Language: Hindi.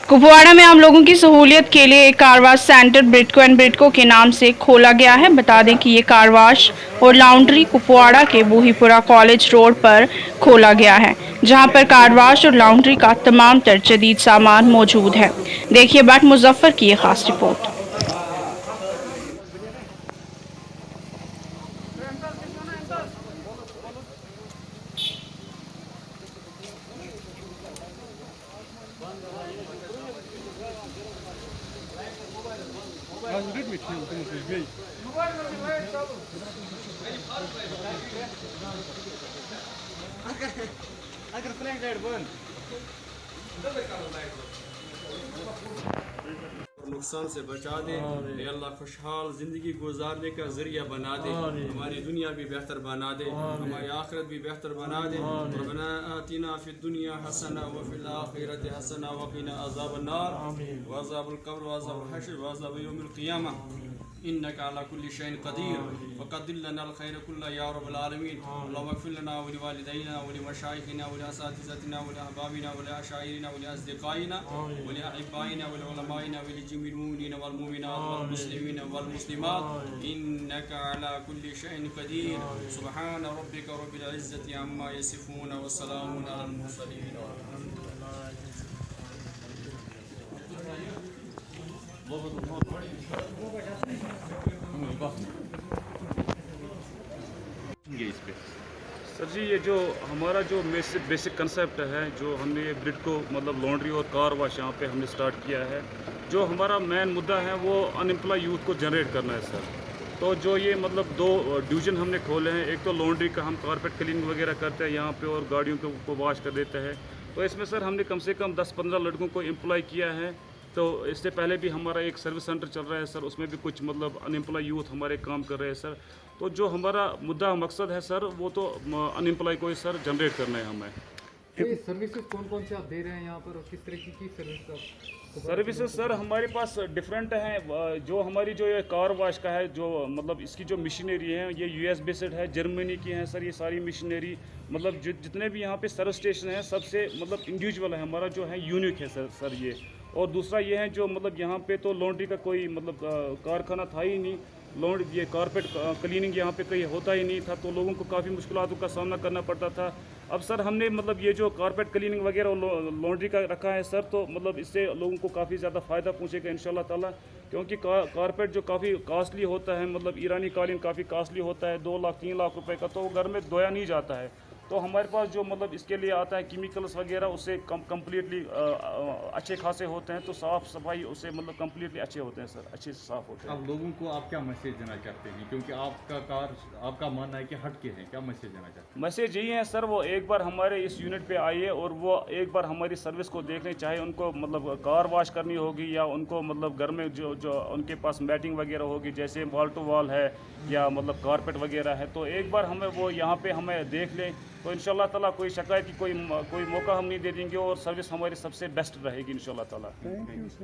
कुपवाड़ा में आम लोगों की सहूलियत के लिए एक कार वाश सेंटर ब्रिडको एंड ब्रिडको के नाम से खोला गया है। बता दें कि ये कार वाश और लाउंड्री कुपवाड़ा के बूहीपुरा कॉलेज रोड पर खोला गया है, जहां पर कार वाश और लाउंड्री का तमाम तर जदीद सामान मौजूद है। देखिए बट मुजफ्फर की ये खास रिपोर्ट। अगर फ्लैश लाइट बंद नुकसान से बचा दे, अल्लाह खुशहाल ज़िंदगी गुजारने का ज़रिया बना दे, हमारी दुनिया भी बेहतर बना दे, हमारी आखिरत भी बेहतर बना दे। रब्बना आतिना फिद दुनिया हसना व फिल आखिरति हसना व क़िना अज़ाबन्नार व अज़ाबुल क़ब्र व अज़ाबुल हश्र व अज़ाब यौमिल क़ियामह इन्नका अला कुल्लि शैइन क़दीर फ़क़द्दिर लना अल खैर कुल्लहु या रब्बल आलमीन। अल्लाहुम्मा इग़फिर लना व लिवालिदैना व लिमशाइखिना व लिअसातिज़तिना व लिअहबाबिना व लिअशाइरिना व लिअस्दिक़ाइना व लिअहिब्बाइना व लिउलमाइना व लिजमील मुमिनीना वल मुमिनात वल मुस्लिमीना वल मुस्लिमात इन्नका अला कुल्लि शैइन क़दीर। सुब्हान रब्बिका रब्बिल इज़्ज़ति अम्मा यसिफून व सलामुन अलल मुरसलीन। सर जी, ये जो हमारा जो बेसिक कंसेप्ट है, जो हमने ये ब्रिडको मतलब लॉन्ड्री और कार वाश यहाँ पे हमने स्टार्ट किया है, जो हमारा मेन मुद्दा है वो अनएम्प्लॉय यूथ को जनरेट करना है सर। तो जो ये मतलब दो डिवीज़न हमने खोले हैं, एक तो लॉन्ड्री का हम कारपेट क्लीनिंग वगैरह करते हैं यहाँ पे और गाड़ियों को वॉश कर देते हैं। तो इसमें सर हमने कम से कम 10-15 लड़कों को एम्प्लॉय किया है। तो इससे पहले भी हमारा एक सर्विस सेंटर चल रहा है सर, उसमें भी कुछ मतलब अनएम्प्लॉय यूथ हमारे काम कर रहे हैं सर। तो जो हमारा मुद्दा मकसद है सर, वो तो अनएम्प्लॉय को ही सर जनरेट करना है हमें। ये सर्विसेज कौन कौन से आप दे रहे हैं यहाँ पर और किस तरीके की सर्विसेज सर हमारे पास डिफरेंट हैं। जो हमारी जो ये कार वाश का है, जो मतलब इसकी जो मशीनरी है ये यूएस बेस्ड है, जर्मनी की हैं सर ये सारी मशीनरी। मतलब जितने भी यहाँ पे सर्विस स्टेशन हैं सबसे मतलब इंडिविजुअल है हमारा, जो है यूनिक है सर ये। और दूसरा ये है जो मतलब यहाँ पे तो लॉन्ड्री का कोई मतलब कारखाना था ही नहीं, लॉन्ड्री ये कारपेट क्लीनिंग यहाँ पे कहीं होता ही नहीं था, तो लोगों को काफ़ी मुश्किलों का सामना करना पड़ता था। अब सर हमने मतलब ये जो कारपेट क्लीनिंग वगैरह लॉन्ड्री का रखा है सर, तो मतलब इससे लोगों को काफ़ी ज़्यादा फ़ायदा पहुँचेगा इंशाल्लाह ताला। क्योंकि कारपेट जो काफ़ी कॉस्टली होता है, मतलब ईरानी कालीन काफ़ी कॉस्टली होता है, 2 लाख 3 लाख रुपए का, तो वो घर में धोया नहीं जाता है। तो हमारे पास जो मतलब इसके लिए आता है केमिकल्स वगैरह, उससे कम्प्लीटली अच्छे खासे होते हैं, तो साफ़ सफाई उससे मतलब कम्प्लीटली अच्छे होते हैं सर, अच्छे से साफ़ होते हैं। अब लोगों को आप क्या मैसेज देना चाहते हैं, क्योंकि आपका मानना है कि हटके हैं, क्या मैसेज देना चाहते हैं? मैसेज यही है सर, वो एक बार हमारे इस यूनिट पे आइए और वो एक बार हमारी सर्विस को देखने, चाहे उनको मतलब कार वॉश करनी होगी या उनको मतलब घर में जो उनके पास मैटिंग वगैरह होगी, जैसे वॉल टू वॉल है या मतलब कारपेट वगैरह है, तो एक बार हमें वो यहाँ पे हमें देख लें, तो इंशाल्लाह ताला कोई शिकायत की कोई मौका हम नहीं दे देंगे और सर्विस हमारी सबसे बेस्ट रहेगी इंशाल्लाह ताला।